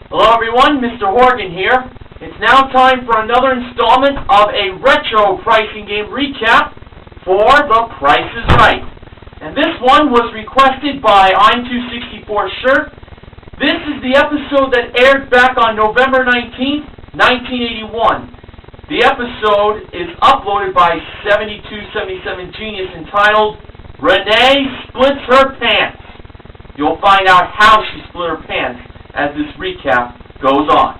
Hello everyone, Mr. Horgan here. It's now time for another installment of a retro pricing game recap for The Price is Right. And this one was requested by I'm264 Shirt. This is the episode that aired back on November 19th, 1981. The episode is uploaded by 7277 Genius entitled Renee Splits Her Pants. You'll find out how she split her pants as this recap goes on.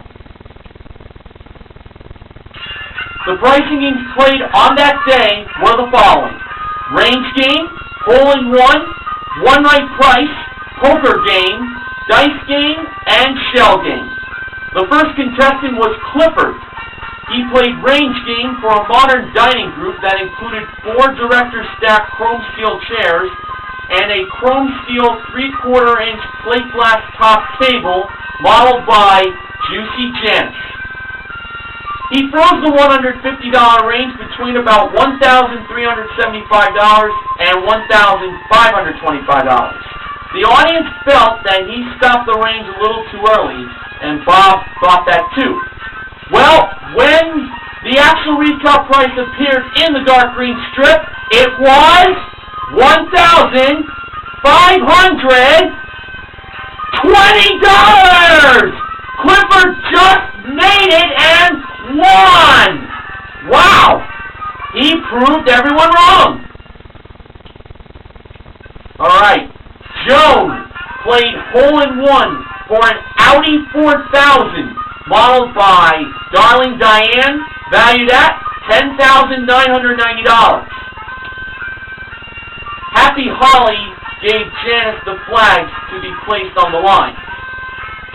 The pricing games played on that day were the following: range game, hole-in-one, one-night price, poker game, dice game, and shell game. The first contestant was Clifford. He played range game for a modern dining group that included 4 director-stacked chrome steel chairs and a chrome steel 3/4-inch plate glass top table modeled by Juicy Janice. He throws the $150 range between about $1,375 and $1,525. The audience felt that he stopped the range a little too early, and Bob thought that too. Well, when the actual retail price appeared in the dark green strip, it was $1,520! Clifford just made it and won! Wow! He proved everyone wrong. Alright, Joan played hole-in-one for an Audi 4000 modeled by Darling Diane, valued at $10,990. Happy Holly gave Janice the flags to be placed on the line.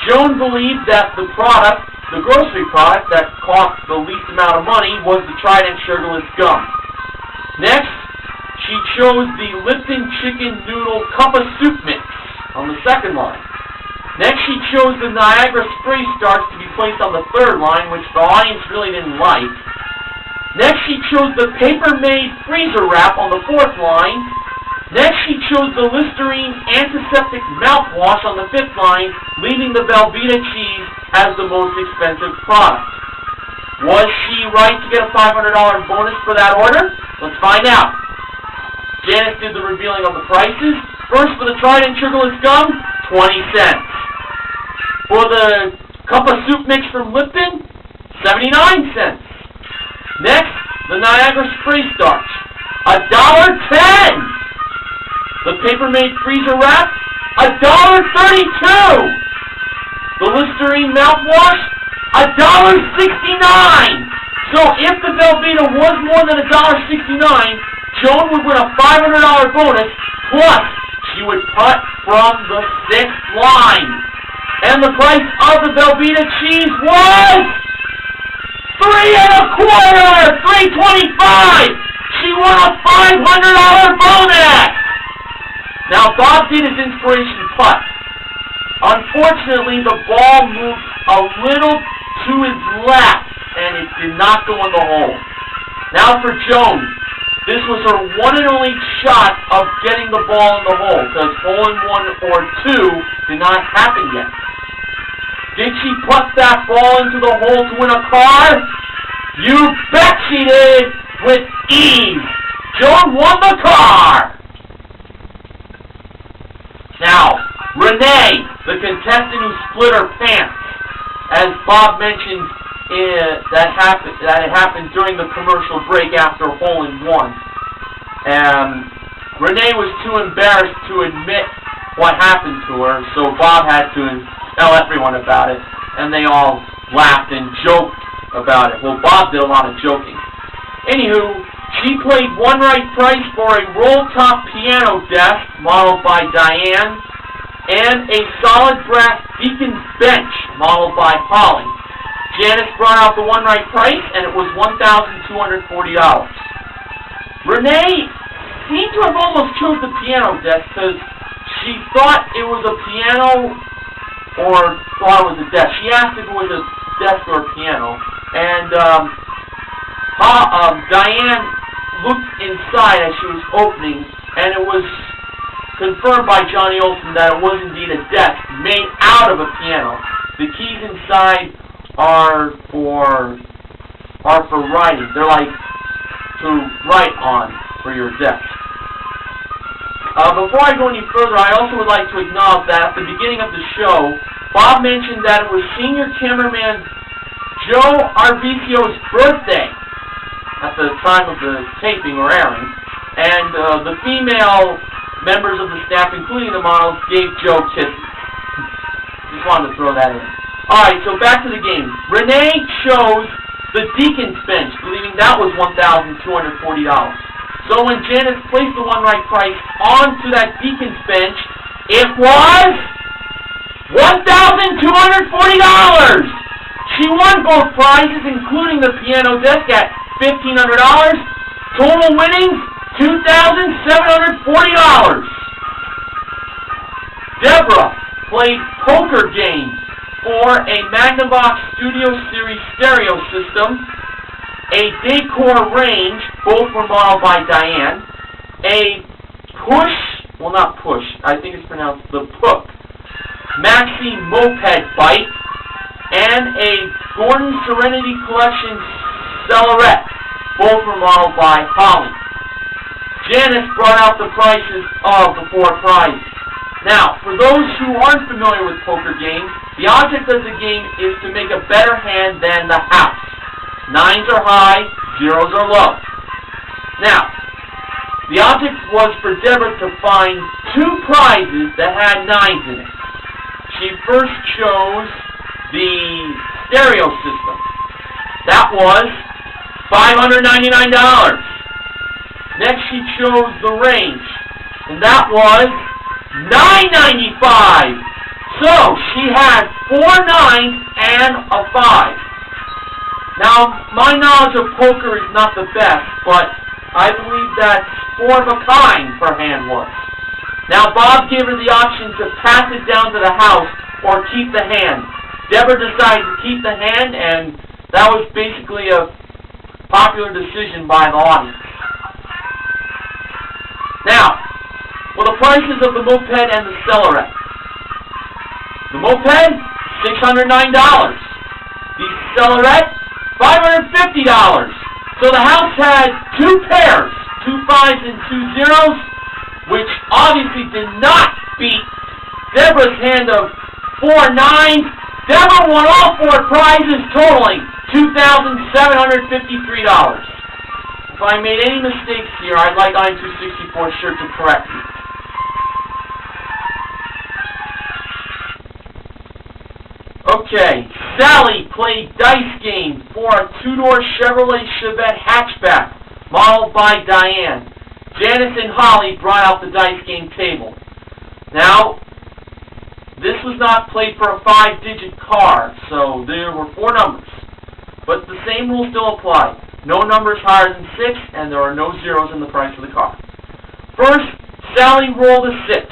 Joan believed that the grocery product that cost the least amount of money, was the Trident sugarless gum. Next, she chose the Lipton chicken noodle cup of soup mix on the second line. Next, she chose the Niagara spray starch to be placed on the third line, which the audience really didn't like. Next, she chose the paper-made freezer wrap on the fourth line. Next, she chose the Listerine antiseptic mouthwash on the fifth line, leaving the Velveeta cheese as the most expensive product. Was she right to get a $500 bonus for that order? Let's find out. Janice did the revealing of the prices. First, for the Trident sugarless gum, 20 cents. For the cup of soup mix from Lipton, 79 cents. Next, the Niagara spray starch, $1.10. The paper-made freezer wrap, $1.32. The Listerine mouthwash, $1.69. So if the Velveeta was more than $1.69, Joan would win a $500 bonus, plus she would putt from the 6th line. And the price of the Velveeta cheese was $3.25, $3.25. She won a $500 bonus. Now, Bob did his inspiration putt. Unfortunately, the ball moved a little to his left, and it did not go in the hole. Now for Joan, this was her one and only shot of getting the ball in the hole, because hole-in-one or two did not happen yet. Did she putt that ball into the hole to win a car? You bet she did, with ease. Joan won the car. Now, Renee, the contestant who split her pants, as Bob mentioned, that it happened during the commercial break after hole-in-one. Renee was too embarrassed to admit what happened to her, so Bob had to tell everyone about it, and they all laughed and joked about it. Well, Bob did a lot of joking. Anywho, she played one right price for a roll-top piano desk modeled by Diane and a solid brass deacon's bench modeled by Holly. Janice brought out the one right price, and it was $1,240. Renee seemed to have almost chose the piano desk because she thought it was a piano or thought it was a desk. She asked if it was a desk or a piano, and Diane looked inside as she was opening, and it was confirmed by Johnny Olson that it was indeed a desk made out of a piano. The keys inside are for writing. They're like to write on for your desk. Before I go any further, I also would like to acknowledge that at the beginning of the show, Bob mentioned that it was senior cameraman Joe Arvicio's birthday at the time of the taping or airing, and the female members of the staff, including the models, gave Joe kisses. Just wanted to throw that in. Alright, so back to the game. Renee chose the deacon's bench, believing that was $1,240. So when Janice placed the one right price onto that deacon's bench, it was $1,240! She won both prizes, including the piano desk at $1,500. Total winnings, $2,740. Deborah played poker games for a Magnavox Studio Series stereo system, a Dacor range, both were modeled by Diane, a I think it's pronounced the Puch Maxi Moped bike, and a Gordon Serenity Collection Cellarette, both were modeled by Holly. Janice brought out the prices of the 4 prizes. Now, for those who aren't familiar with poker games, the object of the game is to make a better hand than the house. 9s are high, 0s are low. Now, the object was for Deborah to find 2 prizes that had 9s in it. She first chose the stereo system. That was $599. Next she chose the range, and that was $995. So she had 4 9s and a 5. Now, my knowledge of poker is not the best, but I believe that's 4 of a kind her hand was. Now, Bob gave her the option to pass it down to the house or keep the hand. Deborah decided to keep the hand, and that was basically a popular decision by the audience. Now, for the prices of the moped and the Cellarette. The moped, $609. The Cellarette, $550. So the house had 2 pairs, 2 5s and 2 0s, which obviously did not beat Deborah's hand of 4 9s. Deborah won all 4 prizes, totaling $2,753. If I made any mistakes here, I'd like I-264 Shirt to correct me. Okay, Sally played dice games for a 2-door Chevrolet Chevette hatchback, modeled by Diane. Janice and Holly brought out the dice game table. Now, this was not played for a 5-digit car, so there were 4 numbers. But the same rules still apply. No numbers higher than 6, and there are no zeros in the price of the car. First, Sally rolled a 6.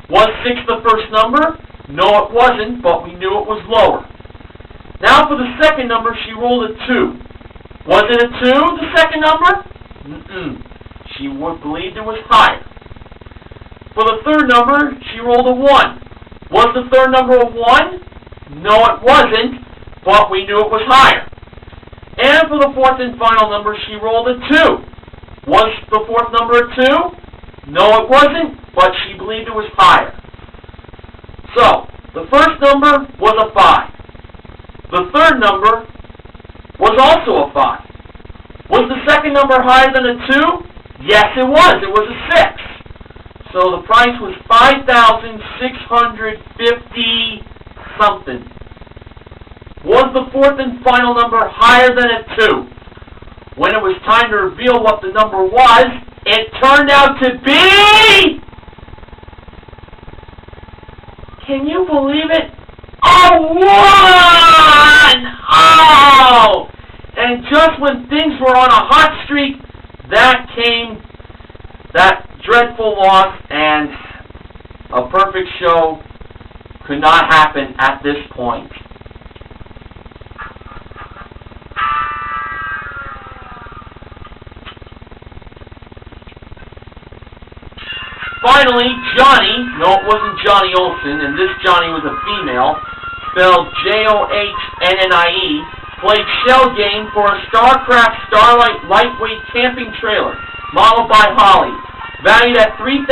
Was 6 the first number? No, it wasn't, but we knew it was lower. Now for the second number, she rolled a 2. Was it a 2, the second number? She believed it was higher. For the third number, she rolled a 1. Was the third number a 1? No, it wasn't, but we knew it was higher. And for the fourth and final number, she rolled a 2. Was the fourth number a 2? No, it wasn't, but she believed it was higher. So, the first number was a 5. The third number was also a 5. Was the second number higher than a 2? Yes, it was. It was a 6. So the price was $5,650 something. Was the fourth and final number higher than a 2? When it was time to reveal what the number was, it turned out to be... Can you believe it? A 1! Oh! And just when things were on a hot streak, that came that dreadful loss, and a perfect show could not happen at this point. Finally, Johnny, no, it wasn't Johnny Olsen, and this Johnny was a female, spelled Johnnnie, played shell game for a StarCraft Starlight lightweight camping trailer, modeled by Holly, valued at $3,699.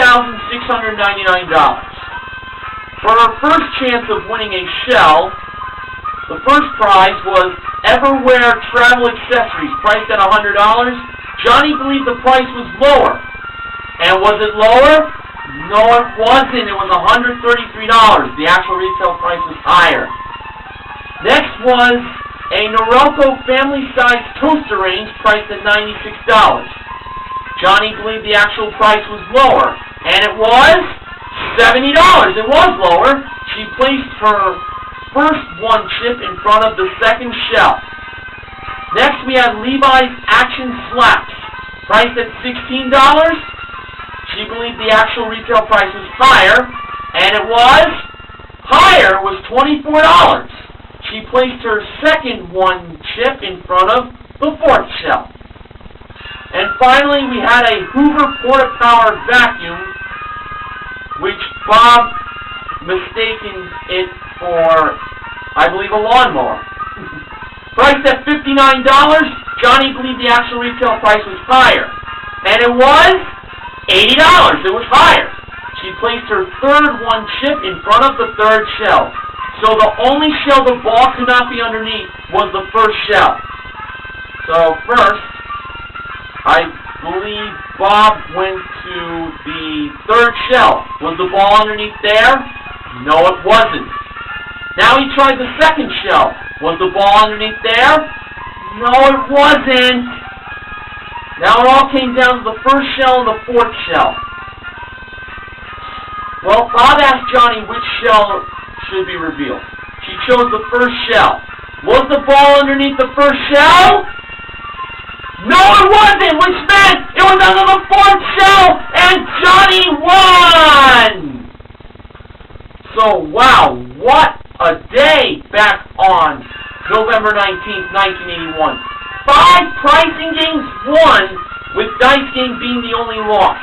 For her first chance of winning a shell, the first prize was Everwear travel accessories, priced at $100. Johnny believed the price was lower. And was it lower? No, it wasn't. It was $133. The actual retail price was higher. Next was a Norelco family-sized toaster range, priced at $96. Johnny believed the actual price was lower. And it was $70. It was lower. She placed her first one chip in front of the second shell. Next we had Levi's Action Slacks, priced at $16. She believed the actual retail price was higher, and it was higher, was $24. She placed her second one chip in front of the fourth shell. And finally we had a Hoover Porta-Powered vacuum, which Bob mistaken it for, I believe, a lawnmower. Priced at $59, Johnny believed the actual retail price was higher. And it was $80. It was higher. She placed her third one chip in front of the third shell. So the only shell the ball could not be underneath was the first shell. So first, I believe Bob went to the third shell. Was the ball underneath there? No, it wasn't. Now he tried the second shell. Was the ball underneath there? No, it wasn't. Now it all came down to the first shell and the fourth shell. Well, Bob asked Johnny which shell should be revealed. She chose the first shell. Was the ball underneath the first shell? No, it wasn't, which meant it was under the fourth shell, and Johnny won! So, wow, what a day back on November 19th, 1981. 5 pricing games won, with dice game being the only loss.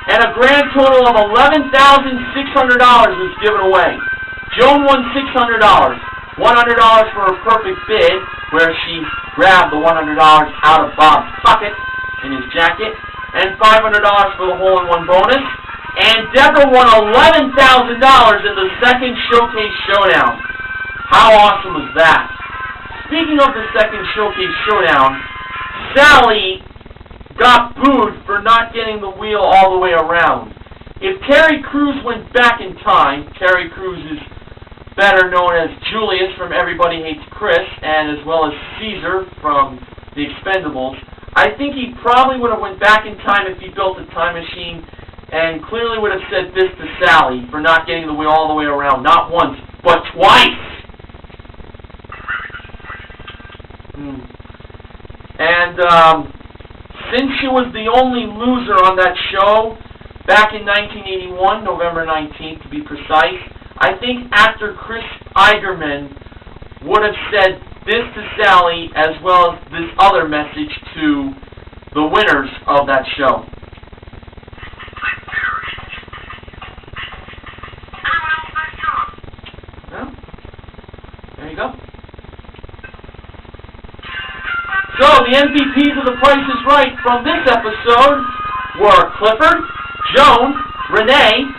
And a grand total of $11,600 was given away. Joan won $600. $100 for a perfect bid, where she grabbed the $100 out of Bob's pocket in his jacket, and $500 for the hole-in-one bonus. And Deborah won $11,000 in the second Showcase Showdown. How awesome was that? Speaking of the second Showcase Showdown, Sally got booed for not getting the wheel all the way around. If Terry Crews went back in time, Terry Crews is better known as Julius from Everybody Hates Chris, and as well as Caesar from The Expendables, I think he probably would have went back in time if he built a time machine, and clearly would have said this to Sally for not getting the wheel all the way around. Not once, but twice! And since she was the only loser on that show, back in 1981, November 19th to be precise, I think actor Chris Eigerman would have said this to Sally, as well as this other message to the winners of that show. Well, there you go. So, the MVPs of The Price is Right from this episode were Clifford, Joan, Renee,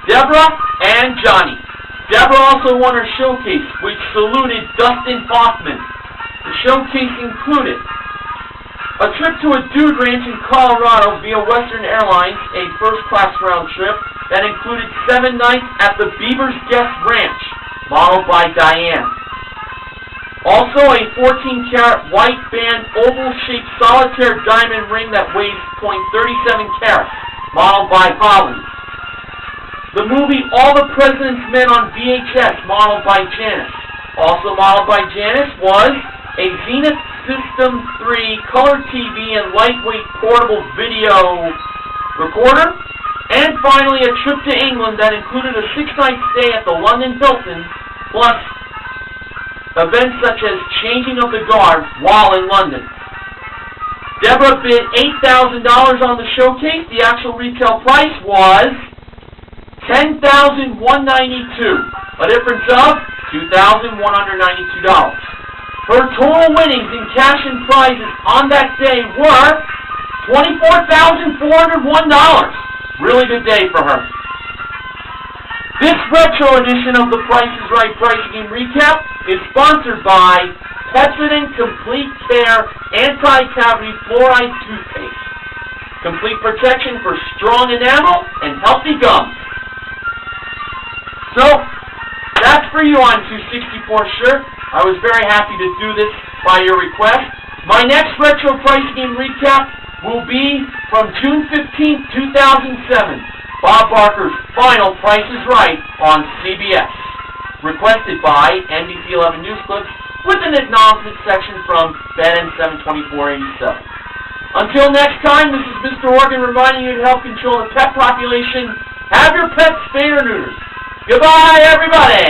Deborah, and Johnny. Deborah also won her showcase, which saluted Dustin Hoffman. The showcase included a trip to a dude ranch in Colorado via Western Airlines, a first-class round trip that included 7 nights at the Beaver's Guest Ranch, modeled by Diane. Also, a 14-karat white band oval-shaped solitaire diamond ring that weighs .37 carats, modeled by Holly. The movie All the President's Men on VHS, modeled by Janice. Also modeled by Janice was a Zenith System 3 color TV and lightweight portable video recorder. And finally, a trip to England that included a 6-night stay at the London Hilton, plus events such as changing of the guard while in London. Deborah bid $8,000 on the showcase. The actual retail price was $10,192, a difference of $2,192. Her total winnings in cash and prizes on that day were $24,401. Really good day for her. This retro edition of the Price is Right Pricing Game Recap is sponsored by Pepsodent Complete Care Anti-Cavity Fluoride Toothpaste. Complete protection for strong enamel and healthy gums. So, that's for you on 264 shirt. I was very happy to do this by your request. My next retro pricing game recap will be from June 15th, 2007. Bob Barker's final Price is Right on CBS. Requested by NBC 11 News Clips with an acknowledgement section from Ben 72487. Until next time, this is Mr. Organ reminding you to help control the pet population. Have your pets spayed or neutered. Goodbye, everybody!